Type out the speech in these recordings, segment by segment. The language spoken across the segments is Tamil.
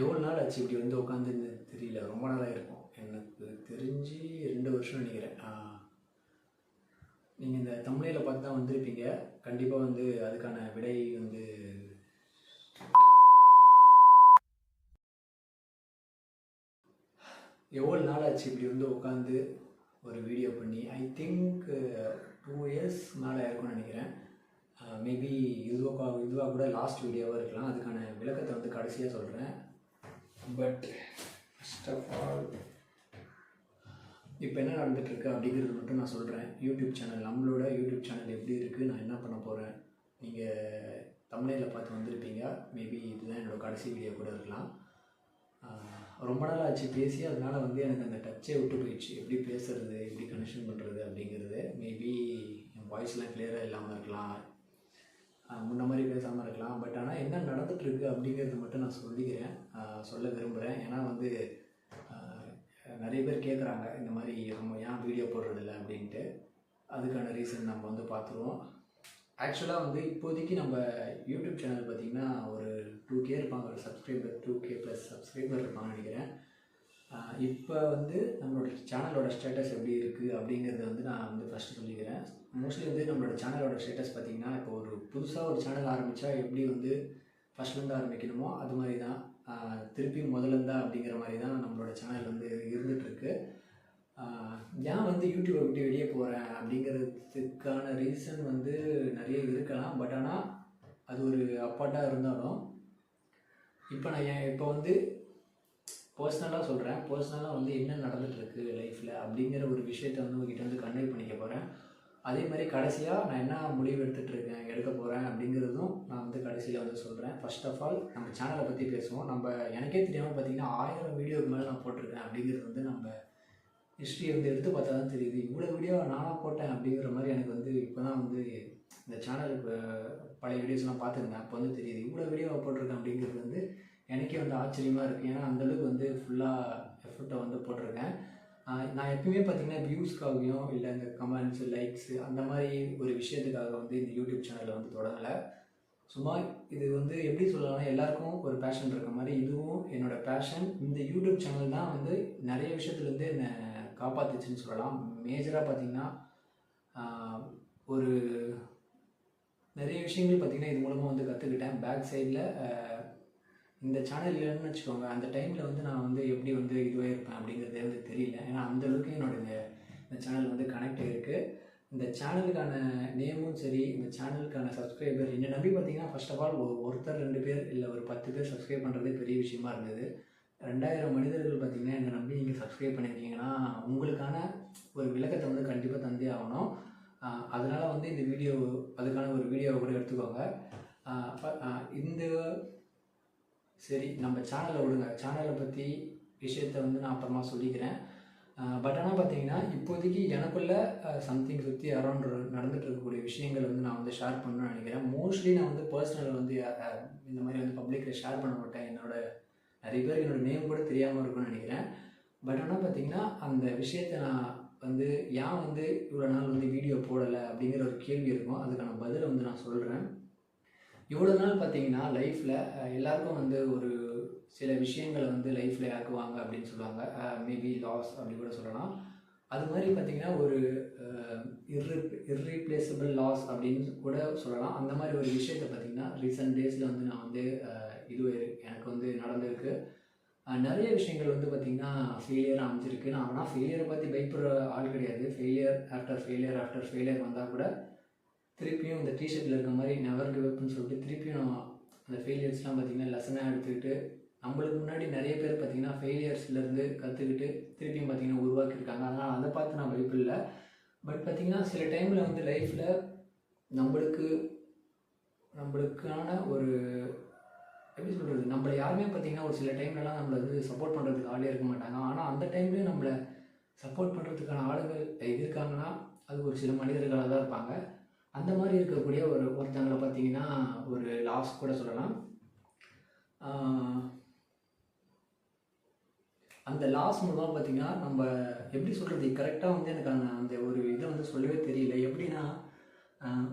எவ்வளோ நாள் ஆச்சு இப்படி வந்து உட்காந்துன்னு தெரியல. ரொம்ப நாளாக இருக்கும். எனக்கு தெரிஞ்சு 2 வருஷம் நினைக்கிறேன். நீங்கள் இந்த தமிழில் பார்த்து தான் வந்திருப்பீங்க. கண்டிப்பாக வந்து அதுக்கான விடை வந்து எவ்வளோ நாள் ஆச்சு இப்படி வந்து உட்காந்து ஒரு வீடியோ பண்ணி. ஐ திங்க் 2 இயர்ஸ் மேலே இருக்கும்னு நினைக்கிறேன். மேபி இதுவாக கூட லாஸ்ட் வீடியோவாக இருக்கலாம். அதுக்கான விளக்கத்தை வந்து கடைசியாக சொல்கிறேன். பட் ஃபர்ஸ்ட் ஆஃப் ஆல் இப்போ என்ன நடந்துகிட்ருக்கு அப்படிங்கிறது மட்டும் நான் சொல்கிறேன். யூடியூப் சேனல், நம்மளோட யூடியூப் சேனல் எப்படி இருக்குது, நான் என்ன பண்ண போகிறேன். நீங்கள் தமிழில் பார்த்து வந்திருப்பீங்க. மேபி இதுதான் என்னோடய கடைசி வீடியோ கூட இருக்கலாம். ரொம்ப நாள் ஆச்சு பேசி, அதனால் வந்து எனக்கு அந்த டச்சே விட்டு போயிடுச்சு. எப்படி பேசுகிறது, எப்படி கனெக்ஷன் பண்ணுறது அப்படிங்கிறது. மேபி என் வாய்ஸ்லாம் கிளியராக இல்லாமல் இருக்கலாம், முன்ன மாதிரி பேசாமல் இருக்கலாம். பட் ஆனால் என்ன நடந்துகிட்ருக்கு அப்படிங்கிறது மட்டும் நான் சொல்ல விரும்புகிறேன். ஏன்னா வந்து நிறைய பேர் கேட்குறாங்க, இந்த மாதிரி நம்ம ஏன் வீடியோ போடுறதில்ல அப்படின்ட்டு. அதுக்கான ரீசன் நம்ம வந்து பார்த்துருவோம். ஆக்சுவலாக வந்து இப்போதைக்கு நம்ம யூடியூப் சேனல் பார்த்திங்கன்னா ஒரு 2K இருப்பாங்க, ஒரு சப்ஸ்கிரைபர் 2K ப்ளஸ் சப்ஸ்கிரைபர் இருப்பாங்கன்னு நினைக்கிறேன். இப்போ வந்து நம்மளோட சேனலோட ஸ்டேட்டஸ் எப்படி இருக்குது அப்படிங்கிறத வந்து நான் வந்து ஃபஸ்ட்டு சொல்லிக்கிறேன். மோஸ்ட்லி வந்து நம்மளோட சேனலோட ஸ்டேட்டஸ் பார்த்திங்கன்னா, இப்போ ஒரு புதுசாக ஒரு சேனல் ஆரம்பித்தா எப்படி வந்து ஃபஸ்ட்லேருந்து ஆரம்பிக்கணுமோ அது மாதிரி தான், திருப்பி முதலேருந்தா அப்படிங்கிற மாதிரி தான் நம்மளோட சேனல் வந்து இருந்துகிட்ருக்கு. ஏன் வந்து யூடியூப்பை விட்டு வெளியே போகிறேன் அப்படிங்கிறதுக்கான ரீசன் வந்து நிறைய இருக்கலாம். பட் ஆனால் அது ஒரு அப்பாட்டாக இருந்தாலும் இப்போ வந்து பர்சனலாக சொல்கிறேன். பர்சனலாக வந்து என்ன நடந்துகிட்ருக்கு லைஃப்பில் அப்படிங்கிற ஒரு விஷயத்தை வந்து உங்ககிட்ட வந்து கன்வே பண்ணிக்க போகிறேன். அதே மாதிரி கடைசியாக நான் என்ன முடிவு எடுக்க போகிறேன் அப்படிங்கிறதும் நான் வந்து கடைசியில் வந்து சொல்கிறேன். ஃபர்ஸ்ட் ஆஃப் ஆல் நம்ம சேனலை பற்றி பேசுவோம். எனக்கே தெரியாமல் பார்த்திங்கன்னா 1000 வீடியோக்கு மேலே நான் போட்டிருக்கேன். அப்படிங்கிறது வந்து நம்ம ஹிஸ்ட்ரியை வந்து எடுத்து பார்த்தா தான் தெரியுது. இவ்வளோ வீடியோ நானாக போட்டேன் அப்படிங்கிற மாதிரி எனக்கு வந்து இப்போ தான் வந்து இந்த சேனலுக்கு பழைய வீடியோஸ்லாம் பார்த்துருந்தேன். அப்போ வந்து தெரியுது இவ்வளோ வீடியோவை போட்டிருக்கேன் அப்படிங்கிறது வந்து எனக்கே வந்து ஆச்சரியமாக இருக்குது. ஏன்னா அந்தளவுக்கு வந்து ஃபுல்லாக எஃபர்ட்டை வந்து போட்டிருக்கேன். நான் எப்பயுமே பார்த்திங்கன்னா வியூஸ்க்காகவும் இல்லை இந்த கமெண்ட்ஸு, லைக்ஸு அந்த மாதிரி ஒரு விஷயத்துக்காக வந்து இந்த யூடியூப் சேனலை வந்து தொடங்கலை. சும்மா இது வந்து எப்படி சொல்லலாம்னா, எல்லாருக்கும் ஒரு பேஷன் இருக்க மாதிரி இதுவும் என்னோடய பேஷன். இந்த யூடியூப் சேனல் தான் வந்து நிறைய விஷயத்துலேருந்து என்னை காப்பாற்றுச்சுன்னு சொல்லலாம். மேஜராக பார்த்திங்கன்னா ஒரு நிறைய விஷயங்கள் பார்த்திங்கன்னா இது மூலமாக வந்து கற்றுக்கிட்டேன். பேக் சைடில் இந்த சேனல் இல்லைன்னு வச்சுக்கோங்க, அந்த டைமில் வந்து நான் வந்து எப்படி வந்து இதுவாக இருப்பேன் அப்படிங்கிறதே வந்து தெரியல. ஏன்னா அந்தளவுக்கு என்னோடய இந்த சேனல் வந்து கனெக்ட் ஆகிருக்கு. இந்த சேனலுக்கான நேமும் சரி, இந்த சேனலுக்கான சப்ஸ்கிரைபர் என்னை நம்பி பார்த்திங்கன்னா ஃபர்ஸ்ட் ஆஃப் ஆல் ஒருத்தர் 2 பேர் இல்லை ஒரு 10 பேர் சப்ஸ்கிரைப் பண்ணுறதே பெரிய விஷயமா இருந்தது. 2000 மனிதர்கள் பார்த்திங்கன்னா என்னை நம்பி நீங்கள் சப்ஸ்கிரைப் பண்ணியிருக்கீங்கன்னா உங்களுக்கான ஒரு விளக்கத்தை வந்து கண்டிப்பாக தந்தே ஆகணும். அதனால் வந்து இந்த வீடியோ அதுக்கான ஒரு வீடியோவை கூட எடுத்துக்கோங்க. இந்த சரி, நம்ம சேனலை விடுங்க. சேனலை பற்றி விஷயத்தை வந்து நான் அப்புறமா சொல்லிக்கிறேன். பட் ஆனால் பார்த்தீங்கன்னா இப்போதைக்கு எனக்குள்ள சம்திங் சுற்றி அரௌண்ட் நடந்துகிட்டு இருக்கக்கூடிய விஷயங்கள் வந்து நான் வந்து ஷேர் பண்ணணும்னு நினைக்கிறேன். மோஸ்ட்லி நான் வந்து பர்சனல் வந்து இந்த மாதிரி வந்து பப்ளிக்கில் ஷேர் பண்ண மாட்டேன். நிறைய பேர் என்னோடய நேம் கூட தெரியாமல் இருக்கும்னு நினைக்கிறேன். பட் ஆனால் பார்த்தீங்கன்னா அந்த விஷயத்தை நான் வந்து ஏன் வந்து இவ்வளோ நாள் வந்து வீடியோ போடலை அப்படிங்கிற ஒரு கேள்வி இருக்கும். அதுக்கான பதிலை வந்து நான் சொல்கிறேன். இவ்வளோ நாள் பார்த்தீங்கன்னா லைஃப்பில் எல்லாருக்கும் வந்து ஒரு சில விஷயங்களை வந்து லைஃப்பில் ஆக்குவாங்க அப்படின்னு சொல்லுவாங்க. மேபி லாஸ் அப்படி கூட சொல்லலாம். அது மாதிரி பார்த்திங்கன்னா ஒரு இர்ரீப்ளேசபிள் லாஸ் அப்படின்னு கூட சொல்லலாம். அந்த மாதிரி ஒரு விஷயத்தை பார்த்திங்கன்னா ரீசெண்ட் டேஸில் வந்து நான் வந்து எனக்கு வந்து நடந்திருக்கு. நிறைய விஷயங்கள் வந்து பார்த்திங்கன்னா ஃபெயிலியராக அமைஞ்சிருக்கு. நான் ஆனால் ஃபெயிலியரை பற்றி பயப்படுற ஆள் கிடையாது. ஃபெயிலியர் ஆஃப்டர் ஃபெயிலியர் வந்தால் கூட திருப்பியும் இந்த டிஷர்ட்டில் இருக்க மாதிரி நெவர் கிவ் அப்னு சொல்லிட்டு திருப்பியும் அந்த ஃபெயிலியர்ஸ்லாம் பார்த்திங்கன்னா லெசனாக எடுத்துக்கிட்டு நம்மளுக்கு முன்னாடி நிறைய பேர் பார்த்திங்கன்னா ஃபெயிலியர்ஸ்லேருந்து கற்றுக்கிட்டு திருப்பியும் பார்த்திங்கன்னா உருவாக்கியிருக்காங்க. அதனால் அதை பார்த்து நான் பயப்படல. பட் பார்த்திங்கன்னா சில டைமில் வந்து லைஃப்பில் நம்மளுக்கான ஒரு எப்படி சொல்கிறது, நம்மளை யாருமே பார்த்திங்கன்னா ஒரு சில டைம்லலாம் நம்மளை வந்து சப்போர்ட் பண்ணுறதுக்கு ஆளே இருக்க மாட்டாங்க. ஆனால் அந்த டைம்லேயும் நம்மளை சப்போர்ட் பண்ணுறதுக்கான ஆளுகள் இருக்காங்கன்னா அது ஒரு சில மனிதர்களாக தான் இருப்பாங்க. அந்த மாதிரி இருக்கக்கூடிய ஒருத்தங்களை பார்த்திங்கன்னா ஒரு லாஸ் கூட சொல்லலாம். அந்த லாஸ் மூலமாக பார்த்திங்கன்னா நம்ம எப்படி சொல்கிறது, கரெக்டாக வந்து எனக்கு அந்த ஒரு இதை வந்து சொல்லவே தெரியல. எப்படின்னா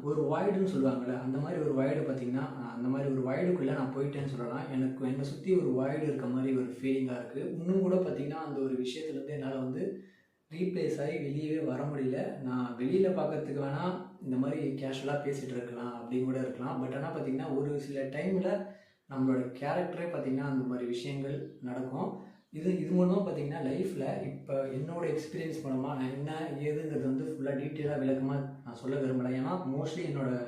ஒரு வாய்டுன்னு சொல்லுவாங்கள்ல, அந்த மாதிரி ஒரு வாய்டு பார்த்திங்கன்னா, அந்த மாதிரி ஒரு வாய்டுக்குள்ளே நான் போயிட்டேன்னு சொல்லலாம். என்னை சுற்றி ஒரு வாய்டு இருக்க மாதிரி ஒரு ஃபீலிங்காக இருக்குது. இன்னும் கூட பார்த்திங்கன்னா, அந்த ஒரு விஷயத்துலேருந்து என்னால் வந்து ரீப்ளேஸ் ஆகி வெளியவே வர முடியல. நான் வெளியில் பார்க்கறதுக்கு வேணால் இந்த மாதிரி கேஷுவலாக பேசிகிட்டு இருக்கலாம் அப்படின்னு கூட இருக்கலாம். பட் ஆனால் பார்த்திங்கன்னா, ஒரு சில டைமில் நம்மளோட கேரக்டரே பார்த்திங்கன்னா அந்த மாதிரி விஷயங்கள் நடக்கும். இது மூலமாக பார்த்திங்கன்னா லைஃப்பில் இப்போ என்னோடய எக்ஸ்பீரியன்ஸ் மூலமாக நான் என்ன ஏதுங்கிறது வந்து ஃபுல்லாக டீட்டெயிலாக விளக்கமாக நான் சொல்ல விரும்பலை. ஏன்னா மோஸ்ட்லி என்னோடய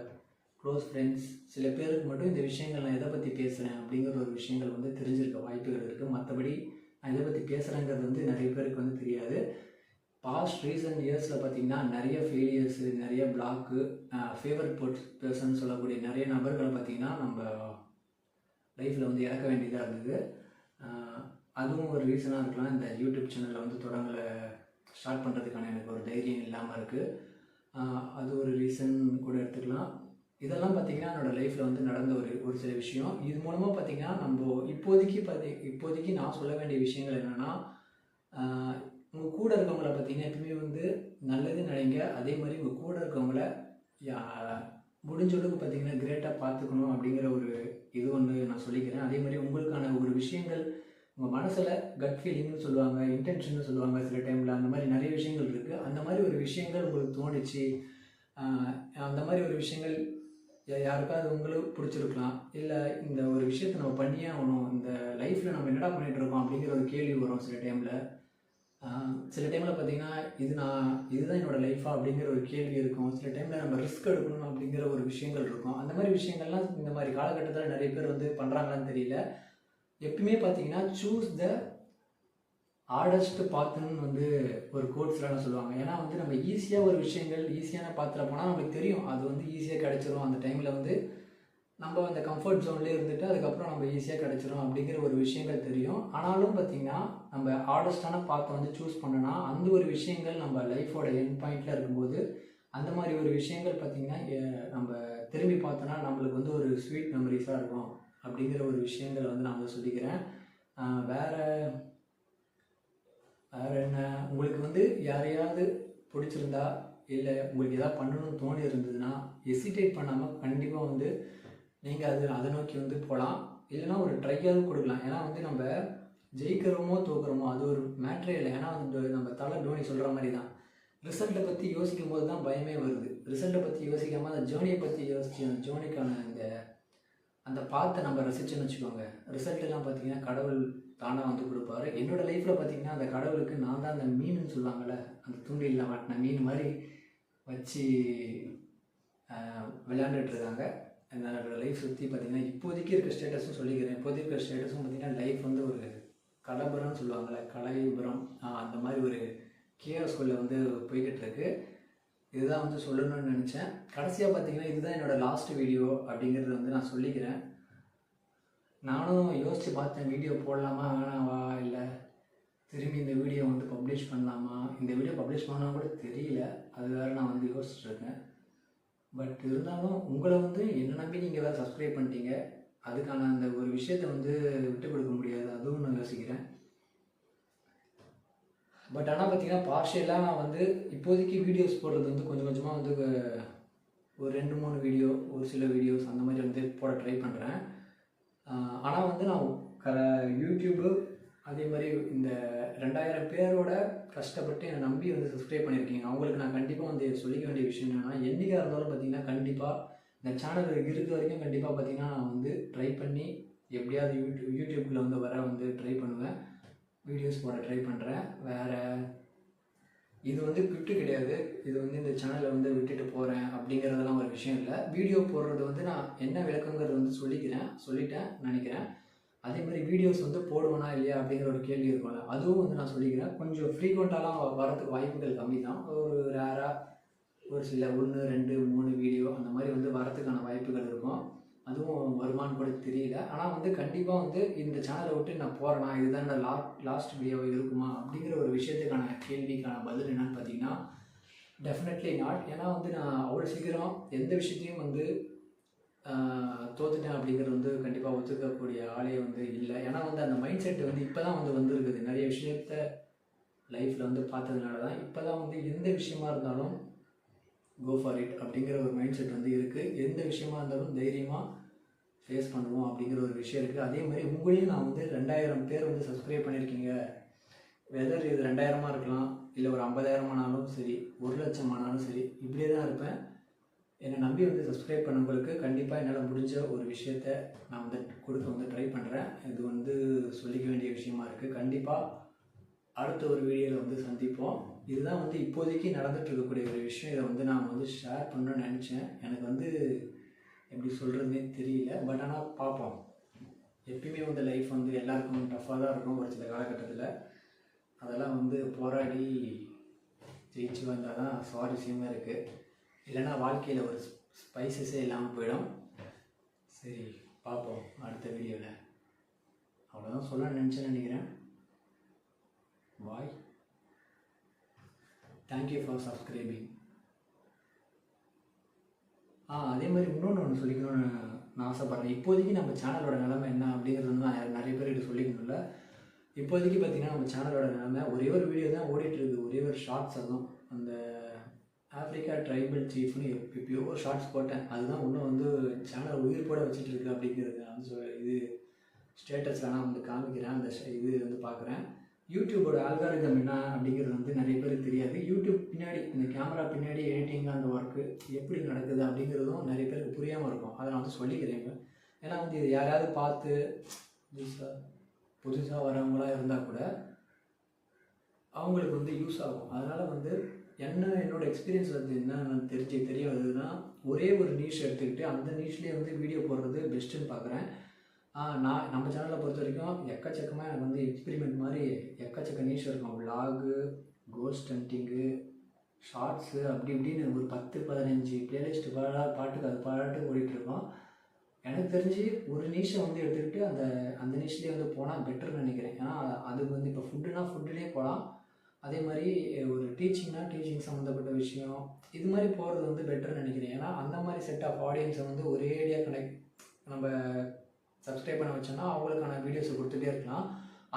க்ளோஸ் ஃப்ரெண்ட்ஸ் சில பேருக்கு மட்டும் இந்த விஷயங்கள் நான் எதை பற்றி பேசுகிறேன் அப்படிங்கிற ஒரு விஷயங்கள் வந்து தெரிஞ்சிருக்க வாய்ப்புகள் இருக்குது. மற்றபடி நான் எதை பற்றி பேசுகிறேங்கிறது வந்து நிறைய பேருக்கு வந்து தெரியாது. பாஸ்ட் ரீசன்ட் இயர்ஸில் பார்த்திங்கன்னா நிறைய ஃபெயிலியர்ஸு, நிறைய பிளாக்கு, ஃபேவரட் பர்சன் சொல்லக்கூடிய நிறைய நபர்களை பார்த்திங்கன்னா நம்ம லைஃப்பில் வந்து இறக்க வேண்டியதாக இருந்தது. அதுவும் ஒரு ரீசனாக இருக்கலாம். இந்த யூடியூப் சேனலில் வந்து ஸ்டார்ட் பண்ணுறதுக்கான எனக்கு ஒரு தைரியம் இல்லாமல் இருக்குது. அது ஒரு ரீசன் கூட எடுத்துக்கலாம். இதெல்லாம் பார்த்திங்கன்னா என்னோடய லைஃப்பில் வந்து நடந்த ஒரு சில விஷயம். இது மூலமாக பார்த்திங்கன்னா நம்ம இப்போதைக்கு நான் சொல்ல வேண்டிய விஷயங்கள் என்னென்னா, உங்கள் கூட இருக்கவங்கள பார்த்திங்கன்னா எப்பவுமே வந்து நல்லது நினைங்க. அதே மாதிரி உங்கள் கூட இருக்கவங்கள முடிஞ்ச அளவுக்கு பார்த்திங்கன்னா கிரேட்டாக பார்த்துக்கணும் அப்படிங்கிற ஒரு இது ஒன்று நான் சொல்லிக்கிறேன். அதே மாதிரி உங்களுக்கான ஒரு விஷயங்கள் உங்கள் மனசில் கட் ஃபீலிங்னு சொல்லுவாங்க, இன்டென்ஷன்னு சொல்லுவாங்க சில டைமில், அந்த மாதிரி நிறைய விஷயங்கள் இருக்குது. அந்த மாதிரி ஒரு விஷயங்கள் உங்களுக்கு தோணுச்சு, அந்த மாதிரி ஒரு விஷயங்கள் யாருக்காவது உங்களுக்கு பிடிச்சிருக்கலாம். இல்லை இந்த ஒரு விஷயத்தை நம்ம பண்ணியே ஆகணும், இந்த லைஃப்பில் நம்ம என்னடா பண்ணிகிட்டு இருக்கோம் அப்படிங்கிற ஒரு கேள்வி வரும் சில டைமில். சில டைமில் பார்த்திங்கன்னா இதுதான் என்னோடய லைஃபாக அப்படிங்கிற ஒரு கேள்வி இருக்கும். சில டைமில் நம்ம ரிஸ்க் எடுக்கணும் அப்படிங்கிற ஒரு விஷயங்கள் இருக்கும். அந்த மாதிரி விஷயங்கள்லாம் இந்த மாதிரி காலகட்டத்தில் நிறைய பேர் வந்து பண்ணுறாங்களான்னு தெரியல. எப்பவுமே பார்த்தீங்கன்னா சூஸ் த ஹார்டஸ்ட் பாத்துன்னு வந்து ஒரு கோட்ஸ்லாம் சொல்லுவாங்க. ஏன்னா வந்து நம்ம ஈஸியாக ஒரு விஷயங்கள் ஈஸியான பாத்தில் போனால் நம்மளுக்கு தெரியும் அது வந்து ஈஸியாக கிடச்சிரும். அந்த டைமில் வந்து நம்ம அந்த கம்ஃபர்ட் ஜோன்லேயே இருந்துட்டு அதுக்கப்புறம் நம்ம ஈஸியாக கிடச்சிரும் அப்படிங்கிற ஒரு விஷயங்கள் தெரியும். ஆனாலும் பார்த்திங்கன்னா நம்ம ஹார்டஸ்டான பாத்தை வந்து சூஸ் பண்ணோன்னா அந்த ஒரு விஷயங்கள் நம்ம லைஃபோட எண்ட் பாயிண்டில் இருக்கும்போது அந்த மாதிரி ஒரு விஷயங்கள் பார்த்திங்கன்னா நம்ம திரும்பி பார்த்தோன்னா நம்மளுக்கு வந்து ஒரு ஸ்வீட் மெமரிஸாக இருக்கும் அப்படிங்கிற ஒரு விஷயங்கள் வந்து நான் வந்து சொல்லிக்கிறேன். வேறு என்ன, உங்களுக்கு வந்து யாரையாவது பிடிச்சிருந்தா இல்லை உங்களுக்கு எதாவது பண்ணணும்னு தோணி இருந்ததுன்னா ஹெசிடேட் பண்ணாமல் கண்டிப்பாக வந்து நீங்கள் அதை நோக்கி வந்து போகலாம். இல்லைனா ஒரு ட்ரையாவது கொடுக்கலாம். ஏன்னா வந்து நம்ம ஜெயிக்கிறோமோ தோக்குறோமோ அது ஒரு மேட்ரே இல்லை. ஏன்னா வந்து நம்ம தலை தோனி சொல்கிற மாதிரி தான், ரிசல்ட்டை பற்றி யோசிக்கும் போது தான் பயமே வருது. ரிசல்ட்டை பற்றி யோசிக்காமல் அந்த ஜேர்னியை பற்றி யோசிச்சு அந்த ஜேர்னிக்கான அந்த பாத்தை நம்ம ரசிச்சுன்னு வச்சுக்கோங்க, ரிசல்ட்டெல்லாம் பார்த்திங்கன்னா கடவுள் தானாக வந்து கொடுப்பாரு. என்னோடய லைஃப்பில் பார்த்திங்கன்னா அந்த கடவுளுக்கு நான் தான் அந்த மீனுன்னு சொல்லுவாங்கள்ல, அந்த தூண்டிலில் மாட்டின மீன் மாதிரி வச்சு விளையாண்டுட்ருக்காங்க. என்னோடய லைஃப் சுற்றி பார்த்திங்கன்னா இப்போதைக்கு இருக்க ஸ்டேட்டஸும் சொல்லிக்கிறேன். இப்போதைக்கு இருக்கிற ஸ்டேட்டஸும் பார்த்திங்கன்னா லைஃப் வந்து ஒரு கலபரம்னு சொல்லுவாங்கள்ல, கலைபுரம், அந்த மாதிரி ஒரு கேஎஸ்குள்ளே வந்து போய்கிட்டு இருக்கு. இதுதான் வந்து சொல்லணும்னு நினச்சேன். கடைசியாக பார்த்திங்கன்னா இதுதான் என்னோடய லாஸ்ட் வீடியோ அப்படிங்கிறது வந்து நான் சொல்லிக்கிறேன். நானும் யோசித்து பார்த்தேன், வீடியோ போடலாமா வேணாவா, இல்லை திரும்பி இந்த வீடியோ வந்து பப்ளிஷ் பண்ணலாமா. இந்த வீடியோ பப்ளிஷ் பண்ணால் கூட தெரியல, அது வேறு நான் வந்து யோசிச்சுட்ருக்கேன். பட் இருந்தாலும் உங்களை வந்து என்ன நம்பி நீங்கள் வேறு சப்ஸ்கிரைப் பண்ணிட்டீங்க, அதுக்கான அந்த ஒரு விஷயத்தை வந்து விட்டு கொடுக்க முடியாது, அதுவும் நான் யோசிக்கிறேன். பட் ஆனால் பார்த்திங்கன்னா பார்ஷியலாக நான் வந்து இப்போதைக்கு வீடியோஸ் போடுறது வந்து கொஞ்சம் கொஞ்சமாக வந்து ஒரு 2-3 வீடியோ, ஒரு சில வீடியோஸ் அந்த மாதிரி வந்து போட ட்ரை பண்ணுறேன். ஆனால் வந்து நான் யூடியூப்பு அதே மாதிரி இந்த 2000 பேரோட கஷ்டப்பட்டு என்னை நம்பி வந்து சப்ஸ்கிரைப் பண்ணியிருக்கீங்க. அவங்களுக்கு நான் கண்டிப்பாக வந்து சொல்லிக்க வேண்டிய விஷயம் என்னென்னா, என்றைக்காக இருந்தாலும் பார்த்திங்கன்னா கண்டிப்பாக இந்த சேனல் இருக்க வரைக்கும் கண்டிப்பாக பார்த்திங்கன்னா நான் வந்து ட்ரை பண்ணி எப்படியாவது யூடியூப்பில் வந்து வந்து ட்ரை பண்ணுவேன், வீடியோஸ் போட ட்ரை பண்ணுறேன். வேறு இது வந்து கிஃப்ட்டு கிடையாது, இது வந்து இந்த சேனலை வந்து விட்டுட்டு போகிறேன் அப்படிங்கிறதெல்லாம் ஒரு விஷயம் இல்லை. வீடியோ போடுறது வந்து நான் என்ன விளக்கங்கிறது வந்து சொல்லிட்டேன் நினைக்கிறேன். அதே மாதிரி வீடியோஸ் வந்து போடுவேனா இல்லையா அப்படிங்கிற ஒரு கேள்வி இருக்கும்ல, அதுவும் வந்து நான் சொல்லிக்கிறேன். கொஞ்சம் ஃப்ரீக்வெண்ட்டாலாம் வரதுக்கு வாய்ப்புகள் கம்மி தான். ஒரு ரேராக ஒரு சில 1, 2, 3 வீடியோ அந்த மாதிரி வந்து வரதுக்கான வாய்ப்புகள் இருக்கும். அதுவும் வருமானு கூட தெரியல. ஆனால் வந்து கண்டிப்பாக வந்து இந்த சேனலை விட்டு நான் போகிறேன்னா இதுதான் இந்த லாஸ்ட் வீடியோ இருக்குமா அப்படிங்கிற ஒரு விஷயத்துக்கான கேள்விக்கான பதில் என்னன்னு பார்த்தீங்கன்னா டெஃபினெட்லி நாட். ஏன்னா வந்து நான் அவ்வளோ சீக்கிரம் எந்த விஷயத்தையும் வந்து தோத்துட்டேன் அப்படிங்கிறது வந்து கண்டிப்பாக ஒத்துக்கக்கூடிய ஆளே வந்து இல்லை. ஏன்னா வந்து அந்த மைண்ட் செட் வந்து இப்போ தான் வந்து வந்துருக்குது. நிறைய விஷயத்த லைஃப்பில் வந்து பார்த்ததுனால தான் இப்போ தான் வந்து எந்த விஷயமா இருந்தாலும் கோ ஃபார் இட் அப்படிங்கிற ஒரு மைண்ட் செட் வந்து இருக்குது. எந்த விஷயமா இருந்தாலும் தைரியமாக ஃபேஸ் பண்ணுவோம் அப்படிங்கிற ஒரு விஷயம் இருக்குது. அதே மாதிரி உங்களையும் நான் வந்து 2000 பேர் வந்து சப்ஸ்கிரைப் பண்ணியிருக்கீங்க. வெதர் இது 2000 இருக்கலாம், இல்லை ஒரு 50,000 ஆனாலும் சரி, 1,00,000 ஆனாலும் சரி, இப்படியே தான் இருப்பேன். என்னை நம்பி வந்து சப்ஸ்கிரைப் பண்ணவங்களுக்கு கண்டிப்பாக என்னால் முடிஞ்ச ஒரு விஷயத்த நான் வந்து கொடுக்க வந்து ட்ரை பண்ணுறேன். இது வந்து சொல்லிக்க வேண்டிய விஷயமா இருக்குது. கண்டிப்பாக அடுத்த ஒரு வீடியோவில் வந்து சந்திப்போம். இதுதான் வந்து இப்போதைக்கு நடந்துட்டு இருக்கக்கூடிய ஒரு விஷயம். இதை வந்து நான் வந்து ஷேர் பண்ணணும்னு நினச்சேன். எனக்கு வந்து எப்படி சொல்கிறதுனே தெரியல. பட் ஆனால் பார்ப்போம். எப்பயுமே வந்து லைஃப் வந்து எல்லாருக்கும் டஃப்பாக தான் இருக்கும் ஒரு சில காலகட்டத்தில். அதெல்லாம் வந்து போராடி ஜெயிச்சு வந்தால் தான் சுவாரஸ்யமாக இருக்குது. இல்லைன்னா வாழ்க்கையில் ஒரு ஸ்பைசஸே இல்லாமல் போயிடும். சரி, பார்ப்போம் அடுத்த வீடியோவில். அவ்வளோதான் சொல்ல நினச்சேன்னு பாய். Thank you for subscribing. அதே மாதிரி இன்னொன்று சொல்லிக்கணும்னு நான் ஆசைப்பட்றேன். இப்போதைக்கு நம்ம சேனலோட நிலைமை என்ன அப்படிங்கிறது வந்து நான் நிறைய பேர்கிட்ட சொல்லிக்கணும்ல. இப்போதைக்கு பார்த்திங்கன்னா நம்ம சேனலோட நிலைமை ஒரே ஒரு வீடியோ தான் ஓடிட்டுருக்கு, ஒரே ஒரு ஷார்ட்ஸ். அதுவும் அந்த ஆஃப்ரிக்கா ட்ரைபல் சீஃப்னு எப்பயோ ஒரு ஷார்ட்ஸ் போட்டேன். அதுதான் இன்னும் வந்து சேனல் உயிர் போட வச்சுட்டு இருக்கு அப்படிங்கிறது வந்து இது ஸ்டேட்டஸில் நான் வந்து காமிக்கிறேன். அந்த இது வந்து பார்க்குறேன். யூடியூபோட ஆல்காரிதம் என்ன அப்படிங்கிறது வந்து நிறைய பேருக்கு தெரியாது. யூடியூப் பின்னாடி இந்த கேமரா பின்னாடி எடிட்டிங் அந்த ஒர்க்கு எப்படி நடக்குது அப்படிங்கிறதும் நிறைய பேருக்கு புரியாமல் இருக்கும். அதை நான் வந்து சொல்லிக்கிறேங்க. ஏன்னா வந்து இது யாராவது பார்த்து புதுசாக வரவங்களாக இருந்தால் கூட அவங்களுக்கு வந்து யூஸ் ஆகும். அதனால் வந்து என்னோடய எக்ஸ்பீரியன்ஸ் வந்து என்ன தெரிய வருதுன்னா, ஒரே ஒரு நீஷ் எடுத்துக்கிட்டு அந்த நீஷ்லேயே வந்து வீடியோ போடுறது பெஸ்ட்டுன்னு பார்க்குறேன். நம்ம சேனலை பொறுத்த வரைக்கும் எக்கச்சக்கமாக எனக்கு வந்து எக்ஸ்பிரிமெண்ட் மாதிரி எக்கச்சக்க நீஷ் இருக்கும். விலாகு, கோஸ்ட் ஹண்டிங்கு, ஷார்ட்ஸு, அப்படி இப்படின்னு ஒரு 10-15 பிளேலிஸ்ட்டு பாட்டுக்கு அது பாட்டு ஓடிட்டுருக்கோம். எனக்கு தெரிஞ்சு ஒரு நீஷை வந்து எடுத்துக்கிட்டு அந்த நீஷ்லேயே வந்து போனால் பெட்டர்னு நினைக்கிறேன். ஏன்னா அதுக்கு வந்து இப்போ ஃபுட்டுலேயே போகலாம். அதே மாதிரி ஒரு டீச்சிங் சம்மந்தப்பட்ட விஷயம் இது மாதிரி போகிறது வந்து பெட்டர்னு நினைக்கிறேன். ஏன்னா அந்த மாதிரி செட் ஆஃப் ஆடியன்ஸை வந்து ஒரேடியாக நம்ம சப்ஸ்கிரைப் பண்ண வச்சோன்னா அவங்களுக்கான வீடியோஸை கொடுத்துட்டே இருக்கலாம்.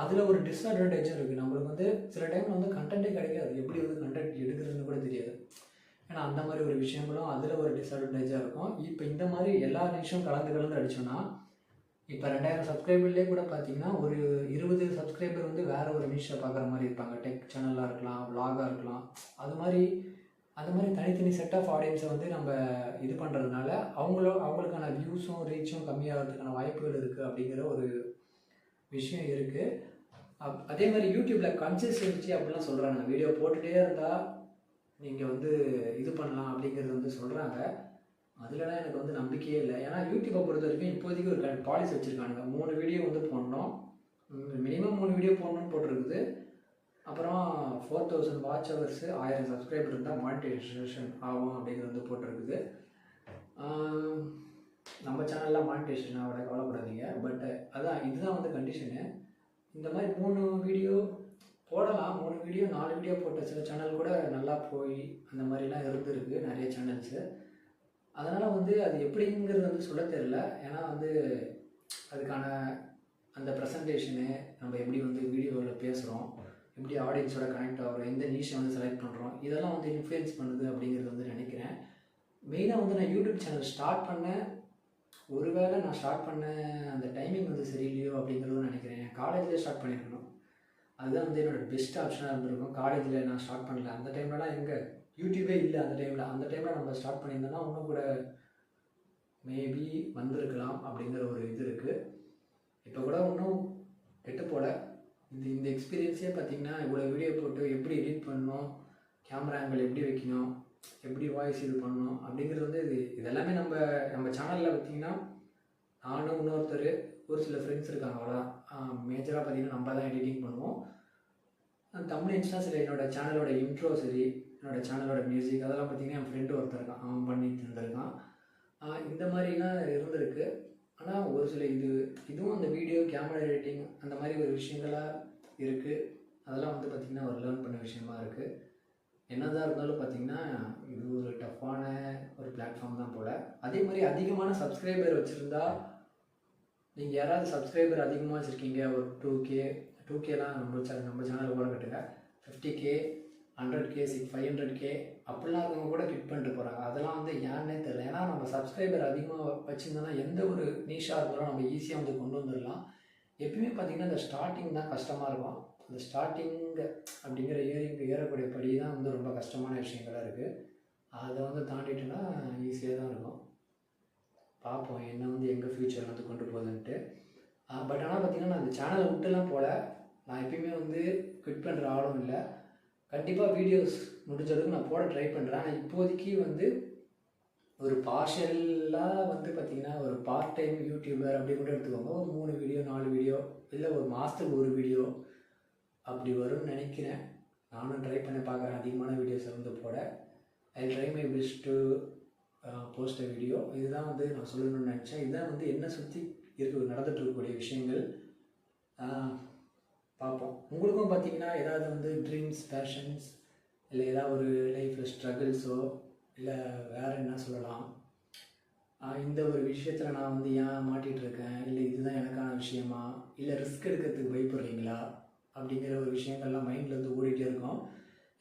அதில் ஒரு டிஸ்அட்வான்டேஜும் இருக்குது. நம்மளுக்கு வந்து சில டைமில் வந்து கண்டென்ட்டே கிடைக்காது. எப்படி வந்து கண்டென்ட் எடுக்கிறதுன்னு கூட தெரியாது. ஏன்னா அந்த மாதிரி ஒரு விஷயங்களும் அதில் ஒரு டிஸ்அட்வான்டேஜாக இருக்கும். இப்போ இந்த மாதிரி எல்லா நிமிஷமும் கலந்து அடித்தோன்னா இப்போ 2000 சப்ஸ்கிரைபர்லேயே கூட பார்த்தீங்கன்னா ஒரு 20 சப்ஸ்கிரைபர் வந்து வேறு ஒரு நிஷை பார்க்குற மாதிரி இருப்பாங்க. டெக் சேனலாக இருக்கலாம், விலாகாக இருக்கலாம். அந்த மாதிரி தனித்தனி செட் ஆஃப் ஆடியன்ஸை வந்து நம்ம இது பண்ணுறதுனால அவங்களுக்கான வியூஸும் ரீச்சும் கம்மியாகிறதுக்கான வாய்ப்புகள் இருக்குது அப்படிங்கிற ஒரு விஷயம் இருக்குது. அதே மாதிரி யூடியூப்பில் கன்சிஸ்டன்சி அப்படிலாம் சொல்கிறாங்க. வீடியோ போட்டுகிட்டே இருந்தால் நீங்கள் வந்து இது பண்ணலாம் அப்படிங்கிறது வந்து சொல்கிறாங்க. அதுலலாம் எனக்கு வந்து நம்பிக்கையே இல்லை. ஏன்னா யூடியூப்பை பொறுத்த வரைக்கும் இப்போதைக்கு ஒரு பாலிசி வச்சுருக்கானுங்க. 3 வீடியோ வந்து போடணும், மினிமம் 3 வீடியோ போடணும்னு போட்டிருக்குது. அப்புறம் 4000 வாட்ச் ஹவர்ஸு, 1000 சப்ஸ்கிரைபர் இருந்தால் மானிட்டைசேஷன் ஆகும் அப்படிங்கிறது வந்து போட்டிருக்குது. நம்ம சேனலில் மானிட்டைசேஷன் ஆக கவலைப்படாதீங்க. பட் இதுதான் வந்து கண்டிஷனு. இந்த மாதிரி 3 வீடியோ போடலாம். 3 வீடியோ 4 வீடியோ போட்ட சில சேனல் கூட நல்லா போய் அந்த மாதிரிலாம் இருந்துருக்கு நிறைய சேனல்ஸு. அதனால் வந்து அது எப்படிங்கிறது வந்து சொல்ல தெரியல. ஏன்னா வந்து அதுக்கான அந்த ப்ரெசன்டேஷனு, நம்ம எப்படி வந்து வீடியோவில் பேசுகிறோம், எப்படி ஆடியன்ஸோட கனெக்ட் ஆகிறோம், எந்த நீஷை வந்து செலக்ட் பண்ணுறோம், இதெல்லாம் வந்து இன்ஃப்ளூயன்ஸ் பண்ணுது அப்படிங்கிறது வந்து நினைக்கிறேன். மெயினாக வந்து நான் யூடியூப் சேனல் ஸ்டார்ட் பண்ணேன். ஒருவேளை நான் ஸ்டார்ட் பண்ண அந்த டைமிங் வந்து சரியில்லையோ அப்படிங்கிறதும் நினைக்கிறேன். காலேஜில் ஸ்டார்ட் பண்ணியிருக்கணும். அதுதான் வந்து என்னோடய பெஸ்ட் ஆப்ஷனாக இருந்திருக்கும். காலேஜில் நான் ஸ்டார்ட் பண்ணல. அந்த டைம்லலாம் எங்கே யூடியூபே இல்லை. அந்த டைமில் நம்ம ஸ்டார்ட் பண்ணியிருந்தோன்னா இன்னும் கூட மேபி வந்திருக்கலாம் அப்படிங்கிற ஒரு இது இருக்குது. இப்போ கூட இன்னும் கெட்டு போல. இந்த எக்ஸ்பீரியன்ஸே பார்த்திங்கன்னா இவ்வளோ வீடியோ போட்டு எப்படி எடிட் பண்ணணும், கேமரா ஆங்கிள் எப்படி வைக்கணும், எப்படி வாய்ஸ் இது பண்ணணும் அப்படிங்கிறது வந்து இதெல்லாமே நம்ம சேனலில் பார்த்திங்கன்னா நானும் இன்னொருத்தர் ஒரு சில ஃப்ரெண்ட்ஸ் இருக்காங்க. அவ்வளோதான். மேஜராக பார்த்திங்கன்னா நம்ம தான் எடிட்டிங் பண்ணுவோம். தமிழ்ஸ்னா சரி, என்னோடய சேனலோட இன்ட்ரோ சரி, என்னோடய சேனலோட மியூசிக் அதெல்லாம் பார்த்திங்கன்னா என் ஃப்ரெண்டு ஒருத்தர் இருக்கான், அவன் பண்ணி தந்துருக்கான். இந்த மாதிரிலாம் இருந்திருக்கு. ஆனால் ஒரு சில இதுவும் அந்த வீடியோ கேமரா எடிட்டிங் அந்த மாதிரி ஒரு விஷயங்களாக இருக்குது. அதெல்லாம் வந்து பார்த்திங்கன்னா ஒரு லேர்ன் பண்ண விஷயமா இருக்குது. என்னதான் இருந்தாலும் பார்த்திங்கன்னா இது ஒரு டஃப்பான ஒரு பிளாட்ஃபார்ம் தான் போல். அதே மாதிரி அதிகமான சப்ஸ்கிரைபர் வச்சுருந்தா, நீங்கள் யாராவது சப்ஸ்கிரைபர் அதிகமாக வச்சுருக்கீங்க, ஒரு 2K 2Kலாம் நம்ம சேனல் கூட கட்டுங்க, 50K 100K 500K அப்படிலாம் இருக்கவங்க கூட கிட் பண்ணிட்டு போகிறாங்க. அதெல்லாம் வந்து ஏன்னே தெரியல. ஏன்னா நம்ம சப்ஸ்கிரைபர் அதிகமாக வச்சுருந்தோன்னா எந்த ஒரு நீஷாக இருந்தாலும் நம்ம ஈஸியாக வந்து கொண்டு வந்துடலாம். எப்பயுமே பார்த்திங்கன்னா இந்த ஸ்டார்டிங் தான் கஷ்டமாக இருக்கும். அந்த ஸ்டார்டிங் அப்படிங்கிற ஏறக்கூடிய படி தான் வந்து ரொம்ப கஷ்டமான விஷயங்களாக இருக்குது. அதை வந்து தாண்டிட்டுனா ஈஸியாக தான் இருக்கும். பார்ப்போம் என்ன வந்து எங்கள் ஃப்யூச்சர் வந்து கொண்டு போகுதுன்ட்டு. பட் ஆனால் பார்த்திங்கன்னா நான் இந்த சேனலை விட்டுலாம் போகல. நான் எப்பயுமே வந்து குவிட் பண்ணுற ஆளும் இல்லை. கண்டிப்பாக வீடியோஸ் முடிஞ்ச அளவுக்கு நான் போட ட்ரை பண்ணுறேன். ஆனால் இப்போதைக்கு வந்து ஒரு பார்ஷியலாக வந்து பார்த்திங்கன்னா ஒரு பார்ட் டைம் யூடியூபர் அப்படி கூட எடுத்துக்கோங்க. ஒரு 3 வீடியோ 4 வீடியோ இல்லை ஒரு மாதத்துக்கு ஒரு வீடியோ அப்படி வரும்னு நினைக்கிறேன். நானும் ட்ரை பண்ணி பார்க்குறேன் அதிகமான வீடியோஸை வந்து போட. I try my best to post a video. இதுதான் வந்து நான் சொல்லணும்னு நினச்சேன். இதுதான் வந்து என்னை சுற்றி நடந்துகிட்டு இருக்கக்கூடிய விஷயங்கள். பார்ப்போம். உங்களுக்கும் பார்த்தீங்கன்னா ஏதாவது வந்து ட்ரீம்ஸ், பேஷன்ஸ் இல்லை ஏதாவது ஒரு லைஃப்பில் ஸ்ட்ரகிள்ஸோ இல்லை வேறு என்ன சொல்லலாம், இந்த ஒரு விஷயத்தில் நான் வந்து ஏன் மாட்டிகிட்ருக்கேன், இல்லை இதுதான் எனக்கான விஷயமா, இல்லை ரிஸ்க் எடுக்கிறதுக்கு பயப்படுறீங்களா அப்படிங்கிற ஒரு விஷயங்கள்லாம் மைண்டில் வந்து ஓடிட்டே இருக்கும்.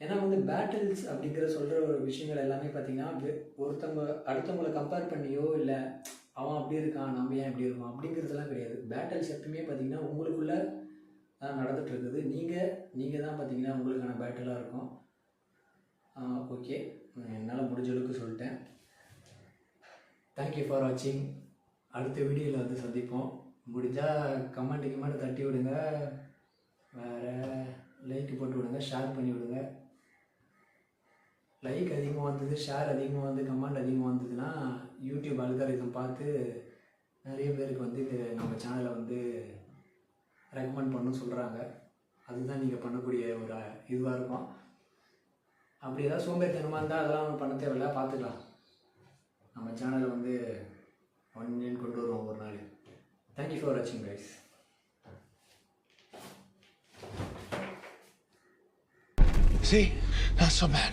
ஏன்னா வந்து பேட்டில்ஸ் அப்படிங்கிற சொல்கிற ஒரு விஷயங்கள் எல்லாமே பார்த்திங்கன்னா அடுத்தவங்களை கம்பேர் பண்ணியோ இல்லை அவன் அப்படி இருக்கான் நம்ம ஏன் இப்படி இருக்கோம் அப்படிங்கிறதுலாம் கிடையாது. பேட்டில்ஸ் எப்பவுமே பார்த்திங்கன்னா உங்களுக்குள்ளே நடந்துகிட்ருக்குது. நீங்கள் தான் பார்த்திங்கன்னா உங்களுக்கான பேட்டிலாக இருக்கும். ஓகே, என்னால் முடிஞ்ச அளவுக்கு சொல்லிட்டேன். தேங்க்யூ ஃபார் வாட்சிங். அடுத்த வீடியோவில் வந்து சந்திப்போம். முடிஞ்சால் கமெண்ட் தட்டி விடுங்க, வேறு லைக் போட்டு விடுங்க, ஷேர் பண்ணி விடுங்க. லைக் அதிகமாக வந்தது, ஷேர் அதிகமாக வந்து, கமெண்ட் அதிகமாக வந்ததுன்னா யூடியூப் அல்காரிதம் பார்த்து நிறைய பேருக்கு வந்து நம்ம சேனலை வந்து ரெக்கமெண்ட் பண்ண சொல்கிறாங்க. அதுதான் நீங்கள் பண்ணக்கூடிய ஒரு இதுவாக இருக்கும். அப்படி ஏதாவது சோம்பேறித்தனமாக இருந்தால் அதெல்லாம் பண்ண தேவையில்லை, பார்த்துக்கலாம். நம்ம சேனலை வந்து 1 million கொண்டு வருவோம் ஒரு நாள். தேங்க்யூ ஃபார் வாட்சிங் guys. See, not so bad.